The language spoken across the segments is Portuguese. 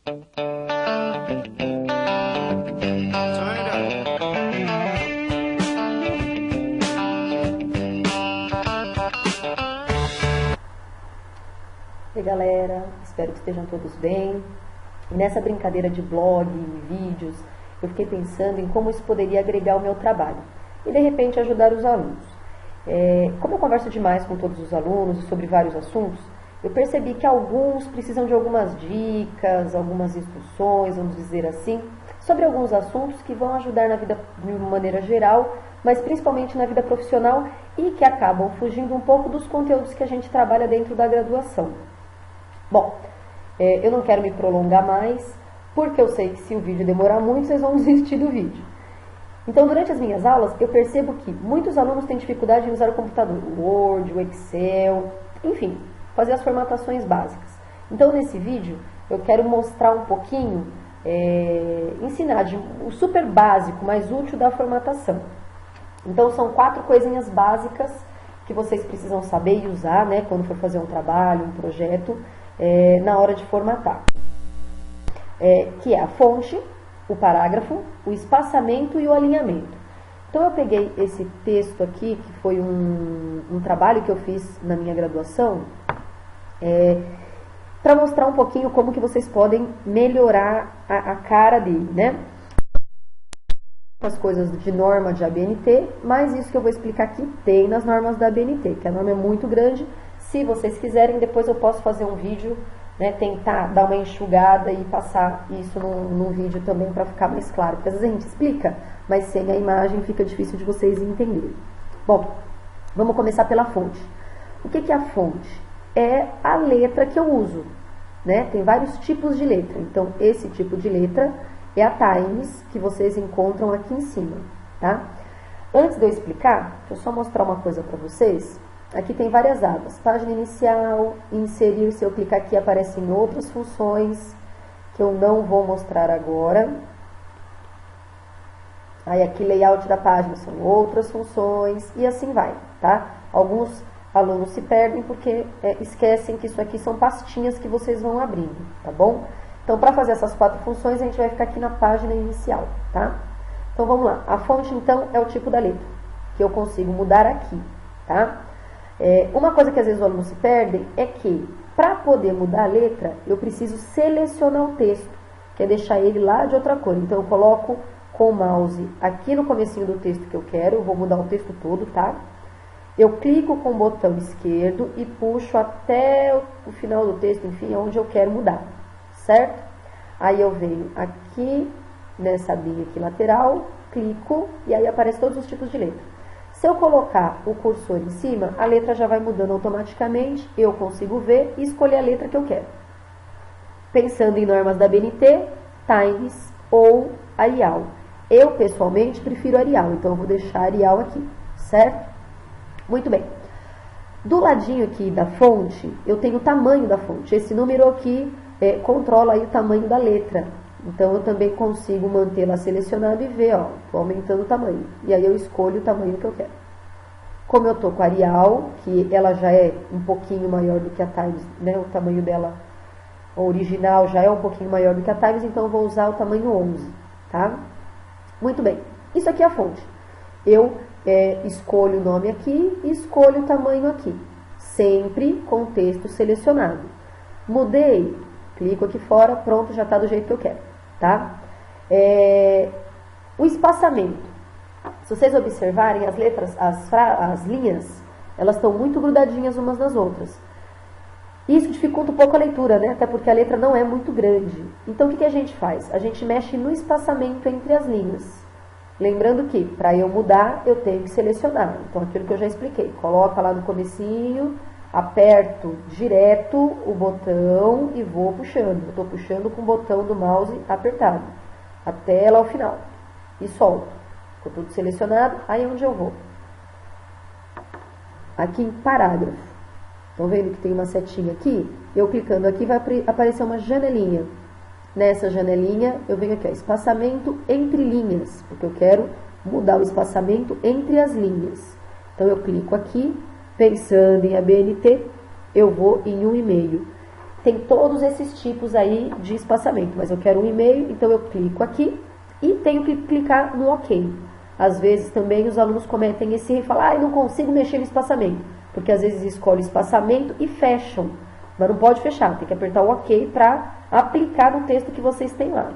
Oi galera, espero que estejam todos bem. E nessa brincadeira de blog e vídeos, eu fiquei pensando em como isso poderia agregar o meu trabalho e de repente ajudar os alunos. Como eu converso demais com todos os alunos e sobre vários assuntos, eu percebi que alguns precisam de algumas dicas, algumas instruções, vamos dizer assim, sobre alguns assuntos que vão ajudar na vida de uma maneira geral, mas principalmente na vida profissional e que acabam fugindo um pouco dos conteúdos que a gente trabalha dentro da graduação. Bom, eu não quero me prolongar mais, porque eu sei que se o vídeo demorar muito, vocês vão desistir do vídeo. Então, durante as minhas aulas, eu percebo que muitos alunos têm dificuldade em usar o computador, o Word, o Excel, enfim, fazer as formatações básicas. Então, nesse vídeo, eu quero mostrar um pouquinho, ensinar o super básico, mais útil da formatação. Então, são 4 coisinhas básicas que vocês precisam saber e usar, né, quando for fazer um trabalho, um projeto, na hora de formatar. Que é a fonte, o parágrafo, o espaçamento e o alinhamento. Então eu peguei esse texto aqui, que foi um trabalho que eu fiz na minha graduação, para mostrar um pouquinho como que vocês podem melhorar a cara dele, né? As coisas de norma de ABNT, mas isso que eu vou explicar aqui tem nas normas da ABNT, que a norma é muito grande. Se vocês quiserem, depois eu posso fazer um vídeo, né, tentar dar uma enxugada e passar isso num vídeo também para ficar mais claro. Porque às vezes a gente explica, mas sem a imagem fica difícil de vocês entenderem. Bom, vamos começar pela fonte. O que é a fonte? É a letra que eu uso, né? Tem vários tipos de letra. Então, esse tipo de letra é a Times, que vocês encontram aqui em cima, tá? Antes de eu explicar, deixa eu só mostrar uma coisa para vocês. Aqui tem várias abas, página inicial, inserir, se eu clicar aqui aparecem outras funções que eu não vou mostrar agora. Aí aqui layout da página são outras funções e assim vai, tá? Alguns alunos se perdem porque esquecem que isso aqui são pastinhas que vocês vão abrindo, tá bom? Então para fazer essas 4 funções a gente vai ficar aqui na página inicial, tá? Então vamos lá, a fonte então é o tipo da letra, que eu consigo mudar aqui, tá? Uma coisa que às vezes os alunos se perdem é que, para poder mudar a letra, eu preciso selecionar o texto, que é deixar ele lá de outra cor. Então, eu coloco com o mouse aqui no comecinho do texto que eu quero, eu vou mudar o texto todo, tá? Eu clico com o botão esquerdo e puxo até o final do texto, enfim, onde eu quero mudar, certo? Aí eu venho aqui, nessa abinha aqui lateral, clico e aí aparecem todos os tipos de letra. Se eu colocar o cursor em cima, a letra já vai mudando automaticamente, eu consigo ver e escolher a letra que eu quero. Pensando em normas da ABNT, Times ou Arial. Eu, pessoalmente, prefiro Arial, então eu vou deixar Arial aqui, certo? Muito bem. Do ladinho aqui da fonte, eu tenho o tamanho da fonte. Esse número aqui controla aí o tamanho da letra. Então, eu também consigo mantê-la selecionada e ver, ó, estou aumentando o tamanho. E aí eu escolho o tamanho que eu quero. Como eu estou com a Arial, que ela já é um pouquinho maior do que a Times, né, o tamanho dela original já é um pouquinho maior do que a Times, então eu vou usar o tamanho 11, tá? Muito bem, isso aqui é a fonte. Eu escolho o nome aqui e escolho o tamanho aqui, sempre com o texto selecionado. Mudei, clico aqui fora, pronto, já está do jeito que eu quero, tá? O espaçamento. Se vocês observarem, as letras, as linhas, elas estão muito grudadinhas umas nas outras. Isso dificulta um pouco a leitura, né? Até porque a letra não é muito grande. Então, o que a gente faz? A gente mexe no espaçamento entre as linhas. Lembrando que, para eu mudar, eu tenho que selecionar. Então, aquilo que eu já expliquei. Coloca lá no comecinho, aperto direto o botão e vou puxando. Eu estou puxando com o botão do mouse apertado, até lá ao final. E solto. Ficou tudo selecionado. Aí onde eu vou? Aqui em parágrafo. Estão vendo que tem uma setinha aqui? Eu clicando aqui vai aparecer uma janelinha. Nessa janelinha eu venho aqui, ó, espaçamento entre linhas, porque eu quero mudar o espaçamento entre as linhas. Então eu clico aqui, pensando em ABNT, eu vou em 1,5. tem todos esses tipos aí de espaçamento, mas eu quero um e-mail, então eu clico aqui e tenho que clicar no OK. Às vezes também os alunos cometem esse erro e falam, eu não consigo mexer no espaçamento, porque às vezes escolhe espaçamento e fecham, mas não pode fechar, tem que apertar o OK para aplicar no texto que vocês têm lá.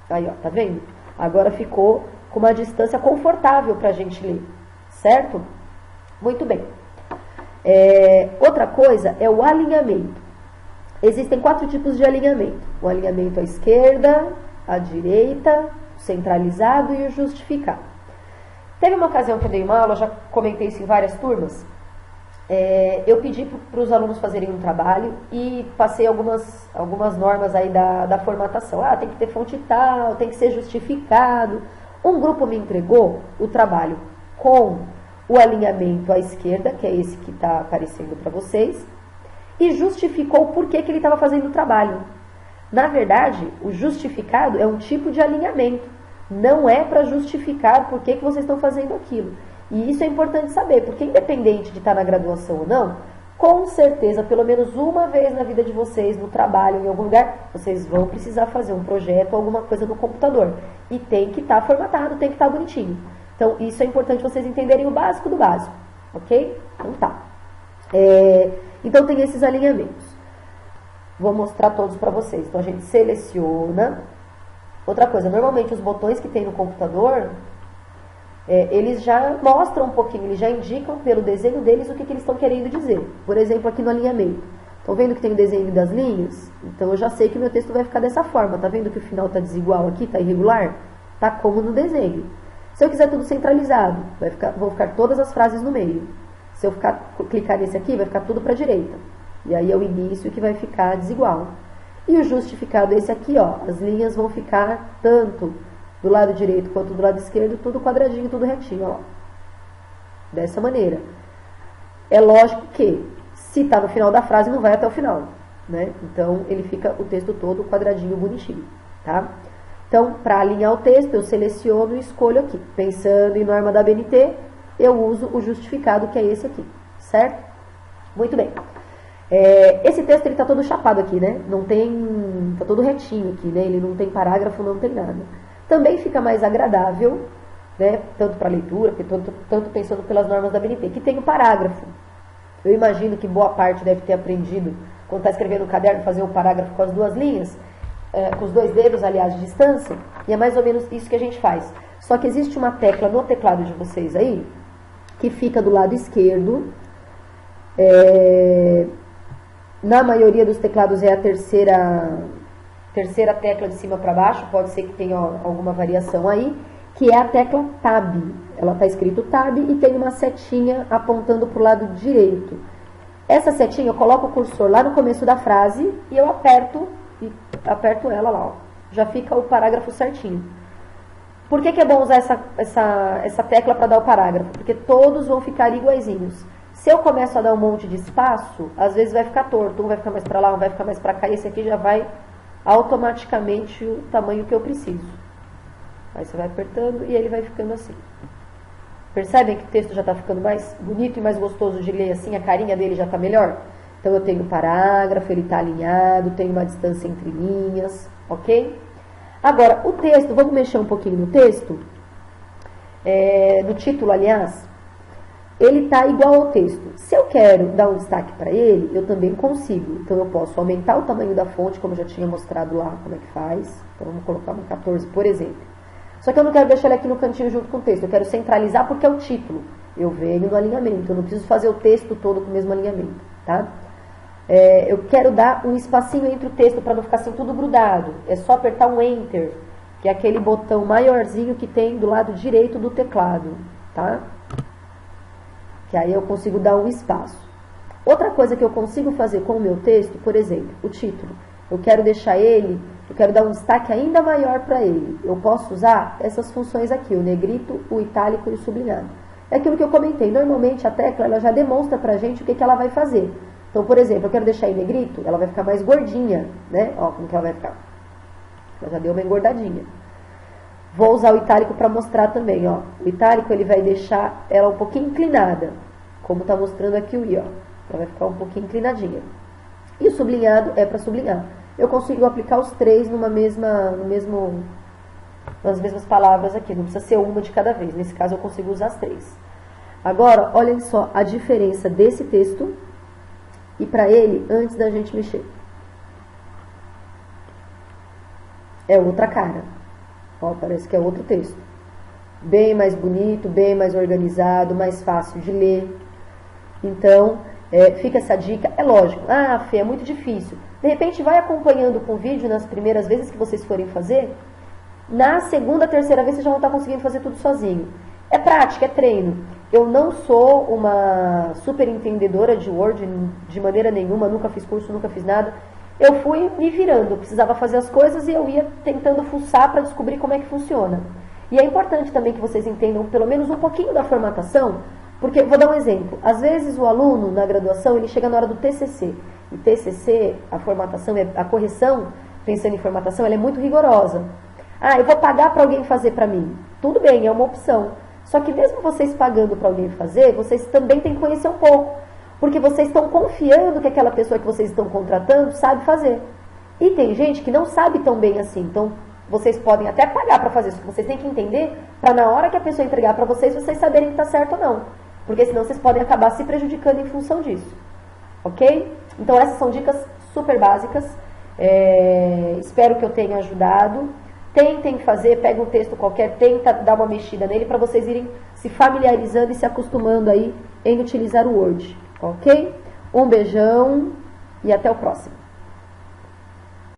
Aí, ó, tá vendo? Agora ficou com uma distância confortável para a gente ler, certo? Muito bem. Outra coisa é o alinhamento. Existem 4 tipos de alinhamento. O alinhamento à esquerda, à direita, o centralizado e o justificado. Teve uma ocasião que eu dei uma aula, já comentei isso em várias turmas. Eu pedi para os alunos fazerem um trabalho e passei algumas normas aí da formatação. Tem que ter fonte tal, tem que ser justificado. Um grupo me entregou o trabalho com o alinhamento à esquerda, que é esse que está aparecendo para vocês, e justificou por que ele estava fazendo o trabalho. Na verdade, o justificado é um tipo de alinhamento, não é para justificar por que vocês estão fazendo aquilo. E isso é importante saber, porque independente de estar na graduação ou não, com certeza, pelo menos uma vez na vida de vocês, no trabalho, em algum lugar, vocês vão precisar fazer um projeto ou alguma coisa no computador. E tem que estar formatado, tem que estar bonitinho. Então, isso é importante vocês entenderem o básico do básico, ok? Então tá. Então tem esses alinhamentos. Vou mostrar todos para vocês. Então a gente seleciona. Outra coisa, normalmente os botões que tem no computador, eles já mostram um pouquinho, eles já indicam pelo desenho deles o que eles estão querendo dizer. Por exemplo, aqui no alinhamento. Estão vendo que tem o desenho das linhas? Então eu já sei que o meu texto vai ficar dessa forma. Tá vendo que o final está desigual aqui, está irregular? Tá como no desenho. Se eu quiser tudo centralizado, vão ficar todas as frases no meio. Se eu clicar nesse aqui, vai ficar tudo para a direita. E aí é o início que vai ficar desigual. E o justificado é esse aqui, ó. As linhas vão ficar tanto do lado direito quanto do lado esquerdo, tudo quadradinho, tudo retinho, ó. Dessa maneira. É lógico que, se está no final da frase, não vai até o final, né? Então, ele fica o texto todo quadradinho, bonitinho, tá? Então, para alinhar o texto, eu seleciono e escolho aqui. Pensando em norma da BNT, eu uso o justificado, que é esse aqui, certo? Muito bem. Esse texto ele está todo chapado aqui, né? Não tem, está todo retinho aqui, né? Ele não tem parágrafo, não tem nada. Também fica mais agradável, né? Tanto para leitura, tanto pensando pelas normas da BNT, que tem o parágrafo. Eu imagino que boa parte deve ter aprendido, quando está escrevendo no caderno, fazer um parágrafo com as 2 linhas, com os 2 dedos, aliás, de distância, e é mais ou menos isso que a gente faz. Só que existe uma tecla no teclado de vocês aí, que fica do lado esquerdo. Na maioria dos teclados é a terceira tecla de cima para baixo, pode ser que tenha alguma variação aí, que é a tecla Tab. Ela está escrito Tab e tem uma setinha apontando para o lado direito. Essa setinha eu coloco o cursor lá no começo da frase e eu aperto ela lá, ó. Já fica o parágrafo certinho. Por que é bom usar essa tecla para dar o parágrafo? Porque todos vão ficar iguaizinhos. Se eu começo a dar um monte de espaço, às vezes vai ficar torto, um vai ficar mais para lá, um vai ficar mais para cá, e esse aqui já vai automaticamente o tamanho que eu preciso. Aí você vai apertando e ele vai ficando assim. Percebem que o texto já está ficando mais bonito e mais gostoso de ler assim, a carinha dele já está melhor? Então eu tenho o parágrafo, ele está alinhado, tem uma distância entre linhas, ok? Agora, o texto, vamos mexer um pouquinho no texto, no título, aliás, ele está igual ao texto. Se eu quero dar um destaque para ele, eu também consigo. Então, eu posso aumentar o tamanho da fonte, como eu já tinha mostrado lá como é que faz. Então, vamos colocar uma 14, por exemplo. Só que eu não quero deixar ele aqui no cantinho junto com o texto. Eu quero centralizar porque é o título. Eu venho no alinhamento. Eu não preciso fazer o texto todo com o mesmo alinhamento, tá? Eu quero dar um espacinho entre o texto para não ficar assim tudo grudado. É só apertar um Enter, que é aquele botão maiorzinho que tem do lado direito do teclado, tá? Que aí eu consigo dar um espaço. Outra coisa que eu consigo fazer com o meu texto, por exemplo, o título. Eu quero deixar ele, eu quero dar um destaque ainda maior para ele. Eu posso usar essas funções aqui, o negrito, o itálico e o sublinhado. É aquilo que eu comentei. Normalmente a tecla ela já demonstra para a gente o que ela vai fazer. Então, por exemplo, eu quero deixar em negrito, ela vai ficar mais gordinha, né? Ó, como que ela vai ficar. Ela já deu uma engordadinha. Vou usar o itálico para mostrar também, ó. O itálico, ele vai deixar ela um pouquinho inclinada, como está mostrando aqui o i, ó. Ela vai ficar um pouquinho inclinadinha. E o sublinhado é para sublinhar. Eu consigo aplicar os três nas mesmas palavras aqui, não precisa ser uma de cada vez. Nesse caso eu consigo usar as três. Agora, olhem só a diferença desse texto e para ele antes da gente mexer. É outra cara. Ó, parece que é outro texto. Bem mais bonito, bem mais organizado, mais fácil de ler. Então, fica essa dica. É lógico, Fê, é muito difícil. De repente, vai acompanhando com o vídeo nas primeiras vezes que vocês forem fazer. Na segunda, terceira vez, vocês já vão estar conseguindo fazer tudo sozinho. É prática, é treino. Eu não sou uma super entendedora de Word de maneira nenhuma, nunca fiz curso, nunca fiz nada. Eu fui me virando, eu precisava fazer as coisas e eu ia tentando fuçar para descobrir como é que funciona. E é importante também que vocês entendam pelo menos um pouquinho da formatação, porque, vou dar um exemplo, às vezes o aluno na graduação, ele chega na hora do TCC, e TCC, a formatação, a correção, pensando em formatação, ela é muito rigorosa. Eu vou pagar para alguém fazer para mim. Tudo bem, é uma opção. Só que mesmo vocês pagando para alguém fazer, vocês também têm que conhecer um pouco. Porque vocês estão confiando que aquela pessoa que vocês estão contratando sabe fazer. E tem gente que não sabe tão bem assim. Então, vocês podem até pagar para fazer isso. Vocês têm que entender para na hora que a pessoa entregar para vocês saberem que está certo ou não. Porque senão vocês podem acabar se prejudicando em função disso. Ok? Então, essas são dicas super básicas. Espero que eu tenha ajudado. Tentem fazer, pega um texto qualquer, tenta dar uma mexida nele para vocês irem se familiarizando e se acostumando aí em utilizar o Word, ok? Um beijão e até o próximo.